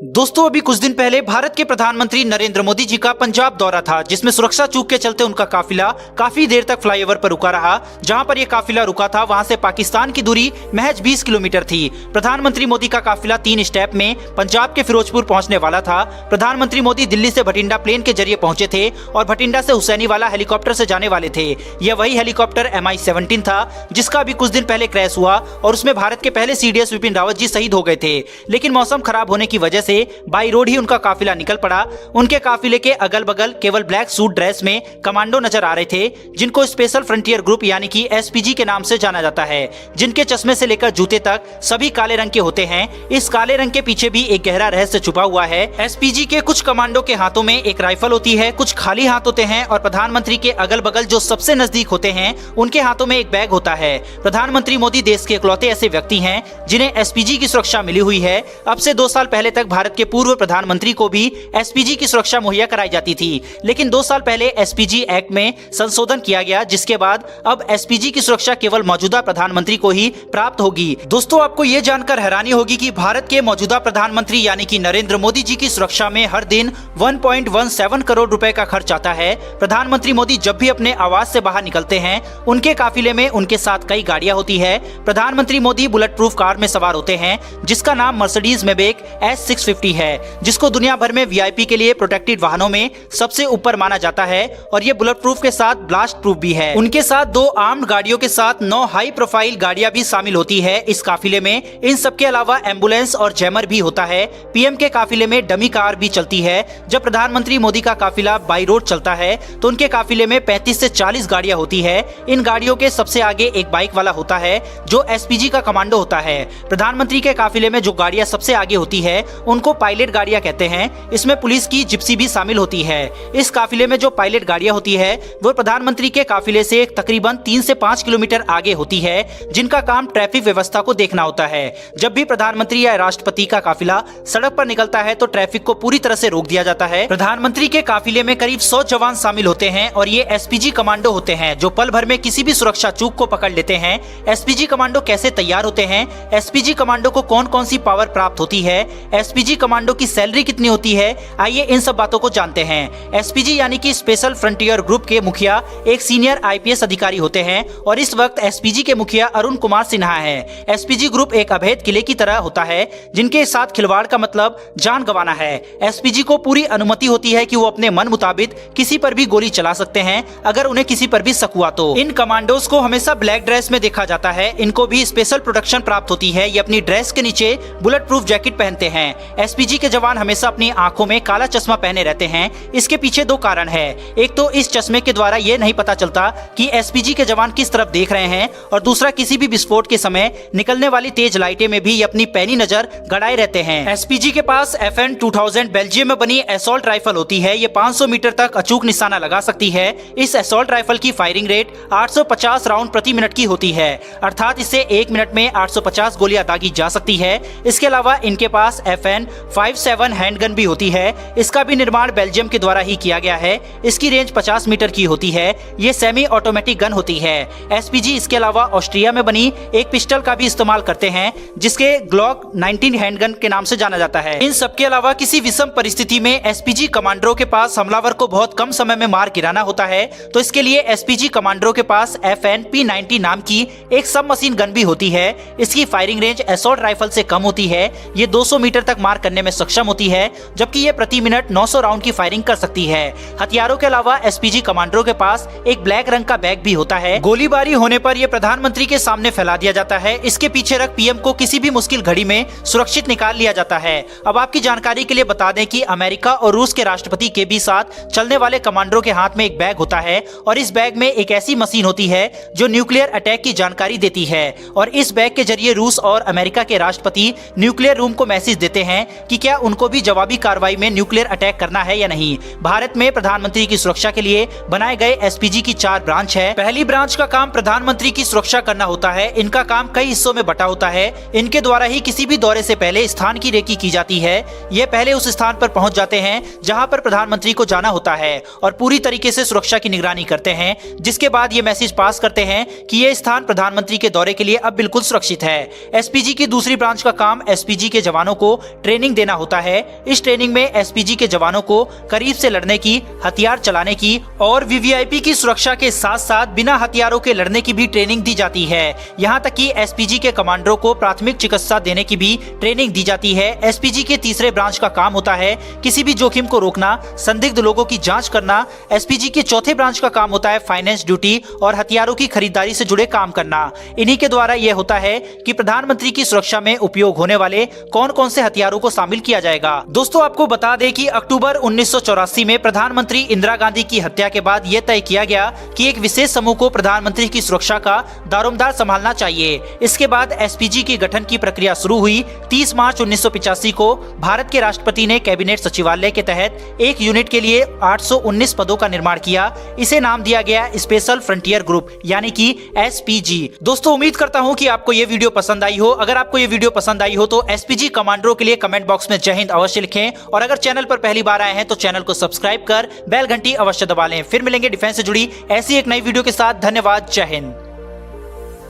दोस्तों अभी कुछ दिन पहले भारत के प्रधानमंत्री नरेंद्र मोदी जी का पंजाब दौरा था, जिसमें सुरक्षा चूक के चलते उनका काफिला काफी देर तक फ्लाईओवर पर रुका रहा। जहां पर यह काफिला रुका था वहां से पाकिस्तान की दूरी महज 20 किलोमीटर थी। प्रधानमंत्री मोदी का काफिला 3 स्टेप में पंजाब के फिरोजपुर पहुंचने वाला था। प्रधानमंत्री मोदी दिल्ली से भटिंडा प्लेन के जरिए पहुंचे थे और भटिंडा से हुसैनीवाला हेलीकॉप्टर से जाने वाले थे। यह वही हेलीकॉप्टर MI-17 था जिसका अभी कुछ दिन पहले क्रैश हुआ और उसमें भारत के पहले CDS विपिन रावत जी शहीद हो गए थे। लेकिन मौसम खराब होने की वजह से बाई रोड ही उनका काफिला निकल पड़ा। उनके काफिले के अगल बगल केवल ब्लैक सूट ड्रेस में कमांडो नजर आ रहे थे, जिनको स्पेशल फ्रंटियर ग्रुप यानी कि SPG के नाम से जाना जाता है, जिनके चश्मे से लेकर जूते तक सभी काले रंग के होते हैं। इस काले रंग के पीछे भी एक गहरा रहस्य छुपा हुआ है। SPG के कुछ कमांडो के हाथों में एक राइफल होती है, कुछ खाली हाथ होते हैं और प्रधानमंत्री के अगल बगल जो सबसे नजदीक होते हैं उनके हाथों में एक बैग होता है। प्रधानमंत्री मोदी देश के इकलौते ऐसे व्यक्ति हैं जिन्हें SPG की सुरक्षा मिली हुई है। अब से 2 साल पहले तक भारत के पूर्व प्रधानमंत्री को भी SPG की सुरक्षा मुहैया कराई जाती थी, लेकिन 2 साल पहले SPG एक्ट में संशोधन किया गया, जिसके बाद अब SPG की सुरक्षा केवल मौजूदा प्रधानमंत्री को ही प्राप्त होगी। दोस्तों आपको ये जानकर हैरानी होगी कि भारत के मौजूदा प्रधानमंत्री यानी कि नरेंद्र मोदी जी की सुरक्षा में हर दिन 1.17 करोड़ रुपए का खर्च आता है। प्रधानमंत्री मोदी जब भी अपने आवास से बाहर निकलते हैं उनके काफिले में उनके साथ कई गाड़ियां होती है। प्रधानमंत्री मोदी बुलेट प्रूफ कार में सवार होते हैं जिसका नाम मर्सिडीज मेबेक S650 है, जिसको दुनिया भर में VIP के लिए प्रोटेक्टेड वाहनों में सबसे ऊपर माना जाता है और ये बुलेट प्रूफ के साथ ब्लास्ट प्रूफ भी है। उनके साथ 2 आर्म्ड गाड़ियों के साथ 9 हाई प्रोफाइल गाड़ियां भी शामिल होती है इस काफिले में। इन सब के अलावा एम्बुलेंस और जैमर भी होता है। PM के काफिले में डमी कार भी चलती है। जब प्रधानमंत्री मोदी का काफिला बाई रोड चलता है तो उनके काफिले में 35 से 40 गाड़ियां होती है। इन गाड़ियों के सबसे आगे एक बाइक वाला होता है जो SPG का कमांडो होता है। प्रधानमंत्री के काफिले में जो गाड़ियां सबसे आगे होती है उनको पायलट गाड़ियां कहते हैं। इसमें पुलिस की जिप्सी भी शामिल होती है। इस काफिले में जो पायलट गाड़ियां होती है वो प्रधानमंत्री के काफिले से तकरीबन 3 से 5 किलोमीटर आगे होती है, जिनका काम ट्रैफिक व्यवस्था को देखना होता है। जब भी प्रधानमंत्री या राष्ट्रपति का काफिला सड़क पर निकलता है तो ट्रैफिक को पूरी तरह से रोक दिया जाता है। प्रधानमंत्री के काफिले में करीब 100 जवान शामिल होते हैं और ये SPG कमांडो होते हैं जो पल भर में किसी भी सुरक्षा चूक को पकड़ लेते हैं। SPG कमांडो कैसे तैयार होते हैं, SPG कमांडो को कौन कौन सी पावर प्राप्त होती है, SPG कमांडो की सैलरी कितनी होती है, आइए इन सब बातों को जानते हैं। SPG यानी कि स्पेशल फ्रंटियर ग्रुप के मुखिया एक सीनियर IPS अधिकारी होते हैं और इस वक्त SPG के मुखिया अरुण कुमार सिन्हा है। SPG ग्रुप एक अभेद किले की तरह होता है जिनके साथ खिलवाड़ का मतलब जान गंवाना है। SPG को पूरी अनुमति होती है कि वो अपने मन मुताबिक किसी पर भी गोली चला सकते हैं अगर उन्हें किसी पर भी शक हुआ तो। इन कमांडोज को हमेशा ब्लैक ड्रेस में देखा जाता है। इनको भी स्पेशल प्रोटेक्शन प्राप्त होती है। ये अपनी ड्रेस के नीचे बुलेट प्रूफ जैकेट पहनते हैं। SPG के जवान हमेशा अपनी आंखों में काला चश्मा पहने रहते हैं। इसके पीछे 2 कारण है। एक तो इस चश्मे के द्वारा ये नहीं पता चलता कि SPG के जवान किस तरफ देख रहे हैं और दूसरा किसी भी विस्फोट के समय निकलने वाली तेज लाइटें में भी ये अपनी पैनी नजर गड़ाए रहते हैं। SPG के पास FN 2000 बेल्जियम में बनी असॉल्ट राइफल होती है। ये 500 मीटर तक अचूक निशाना लगा सकती है। इस असॉल्ट राइफल की फायरिंग रेट 850 राउंड प्रति मिनट की होती है, अर्थात इससे 1 मिनट में 850 गोलियां दागी जा सकती है। इसके अलावा इनके पास FN 57 हैंडगन भी होती है। इसका भी निर्माण बेल्जियम के द्वारा ही किया गया है। इसकी रेंज 50 मीटर की होती है। ये सेमी ऑटोमेटिक गन होती है। SPG इसके अलावा ऑस्ट्रिया में बनी एक पिस्टल का भी इस्तेमाल करते हैं जिसके ग्लॉक 19 हैंडगन के नाम से जाना जाता है। इन सबके अलावा किसी विषम परिस्थिति में SPG कमांडरों के पास हमलावर को बहुत कम समय में मार गिराना होता है, तो इसके लिए SPG कमांडरों के पास FN P90 नाम की एक सब मशीन गन भी होती है। इसकी फायरिंग रेंज असॉल्ट राइफल से कम होती है। ये 200 मीटर तक मार करने में सक्षम होती है, जबकि ये प्रति मिनट 900 राउंड की फायरिंग कर सकती है। हथियारों के अलावा SPG कमांडरों के पास एक ब्लैक रंग का बैग भी होता है। गोलीबारी होने पर यह प्रधानमंत्री के सामने फैला दिया जाता है। इसके पीछे रख PM को किसी भी मुश्किल घड़ी में सुरक्षित निकाल लिया जाता है। अब आपकी जानकारी के लिए बता दें कि अमेरिका और रूस के राष्ट्रपति के भी साथ चलने वाले कमांडरों के हाथ में एक बैग होता है और इस बैग में एक ऐसी मशीन होती है जो न्यूक्लियर अटैक की जानकारी देती है और इस बैग के जरिए रूस और अमेरिका के राष्ट्रपति न्यूक्लियर रूम को मैसेज देते हैं कि क्या उनको भी जवाबी कार्रवाई में न्यूक्लियर अटैक करना है या नहीं। भारत में प्रधानमंत्री की सुरक्षा के लिए बनाए गए SPG की 4 ब्रांच है। पहली ब्रांच का काम प्रधानमंत्री की सुरक्षा करना होता है। इनका काम कई हिस्सों में बटा होता है। इनके द्वारा ही किसी भी दौरे से पहले स्थान की रेकी की जाती है। ये पहले उस स्थान पर पहुंच जाते हैं जहां पर प्रधानमंत्री को जाना होता है और पूरी तरीके से सुरक्षा की निगरानी करते हैं, जिसके बाद ये मैसेज पास करते हैं कि ये स्थान प्रधानमंत्री के दौरे के लिए अब बिल्कुल सुरक्षित है। SPG की दूसरी ब्रांच का काम SPG के जवानों को ट्रेनिंग देना होता है। इस ट्रेनिंग में एसपीजी के जवानों को करीब से लड़ने की, हथियार चलाने की और वीवीआईपी की सुरक्षा के साथ साथ बिना हथियारों के लड़ने की भी ट्रेनिंग दी जाती है। यहाँ तक कि एसपीजी के कमांडरों को प्राथमिक चिकित्सा देने की भी ट्रेनिंग दी जाती है। एसपीजी के तीसरे ब्रांच का काम होता है किसी भी जोखिम को रोकना, संदिग्ध लोगों की जांच करना। एसपीजी के चौथे ब्रांच का काम होता है फाइनेंस ड्यूटी और हथियारों की खरीदारी से जुड़े काम करना। इन्हीं के द्वारा यह होता है कि प्रधानमंत्री की सुरक्षा में उपयोग होने वाले कौन कौन से हथियारों को शामिल किया जाएगा। दोस्तों, आपको बता दें कि अक्टूबर 1984 में प्रधानमंत्री इंदिरा गांधी की हत्या के बाद यह तय किया गया कि एक विशेष समूह को प्रधानमंत्री की सुरक्षा का दारोमदार संभालना चाहिए। इसके बाद एसपीजी के गठन की प्रक्रिया शुरू हुई। 30 मार्च 1985 को भारत के राष्ट्रपति ने कैबिनेट सचिवालय के तहत एक यूनिट के लिए 819 पदों का निर्माण किया। इसे नाम दिया गया स्पेशल फ्रंटियर ग्रुप यानी कि एसपीजी। दोस्तों, उम्मीद करता हूं कि आपको ये वीडियो पसंद आई हो। अगर आपको ये वीडियो पसंद आई हो तो एसपीजी कमांडरों के लिए कमेंट बॉक्स में जय हिंद अवश्य लिखें और अगर चैनल पर पहली बार आए हैं तो चैनल को सब्सक्राइब कर बेल घंटी अवश्य दबा लें। फिर मिलेंगे डिफेंस से जुड़ी ऐसी एक नई वीडियो के साथ। धन्यवाद। जय हिंद।